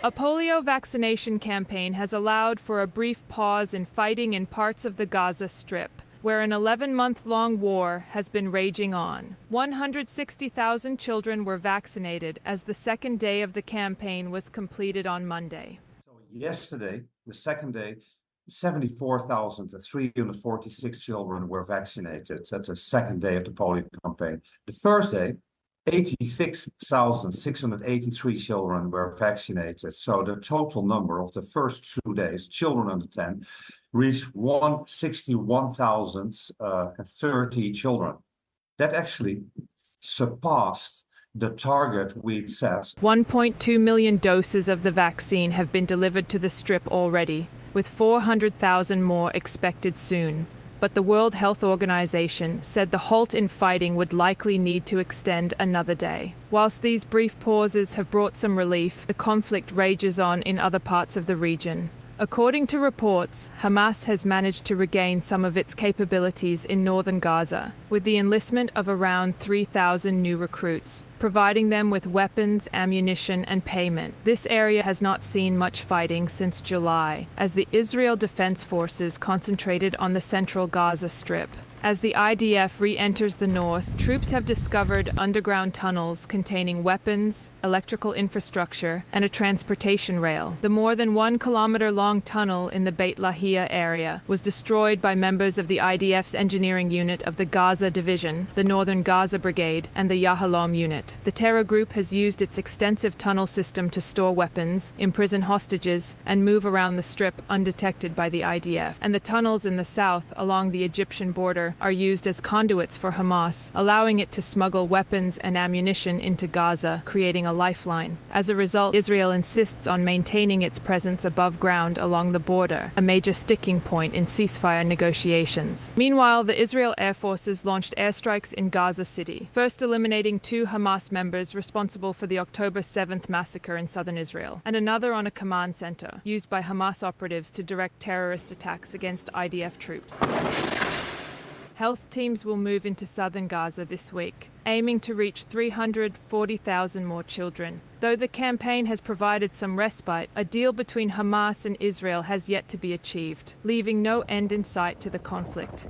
A polio vaccination campaign has allowed for a brief pause in fighting in parts of the Gaza Strip, where an 11-month-long war has been raging on. 160,000 children were vaccinated as the second day of the campaign was completed on Monday. So yesterday, the second day, 74,346 children were vaccinated. That's the second day of the polio campaign. The first day, 86,683 children were vaccinated. So the total number of the first 2 days, children under 10, reached 161,030 children. That actually surpassed the target we'd set. 1.2 million doses of the vaccine have been delivered to the Strip already, with 400,000 more expected soon. But the World Health Organization said the halt in fighting would likely need to extend another day. Whilst these brief pauses have brought some relief, the conflict rages on in other parts of the region. According to reports, Hamas has managed to regain some of its capabilities in northern Gaza, with the enlistment of around 3,000 new recruits, providing them with weapons, ammunition, and payment. This area has not seen much fighting since July, as the Israel Defense Forces concentrated on the central Gaza Strip. As the IDF re-enters the north, troops have discovered underground tunnels containing weapons, electrical infrastructure, and a transportation rail. The more than 1 kilometer-long tunnel in the Beit Lahia area was destroyed by members of the IDF's engineering unit of the Gaza Division, the Northern Gaza Brigade, and the Yahalom unit. The terror group has used its extensive tunnel system to store weapons, imprison hostages, and move around the strip undetected by the IDF. And the tunnels in the south along the Egyptian border are used as conduits for Hamas, allowing it to smuggle weapons and ammunition into Gaza, creating a lifeline. As a result, Israel insists on maintaining its presence above ground along the border, a major sticking point in ceasefire negotiations. Meanwhile, the Israel Air Forces launched airstrikes in Gaza City, first eliminating 2 Hamas members responsible for the October 7th massacre in southern Israel, and another on a command center, used by Hamas operatives to direct terrorist attacks against IDF troops. Health teams will move into southern Gaza this week, aiming to reach 340,000 more children. Though the campaign has provided some respite, a deal between Hamas and Israel has yet to be achieved, leaving no end in sight to the conflict.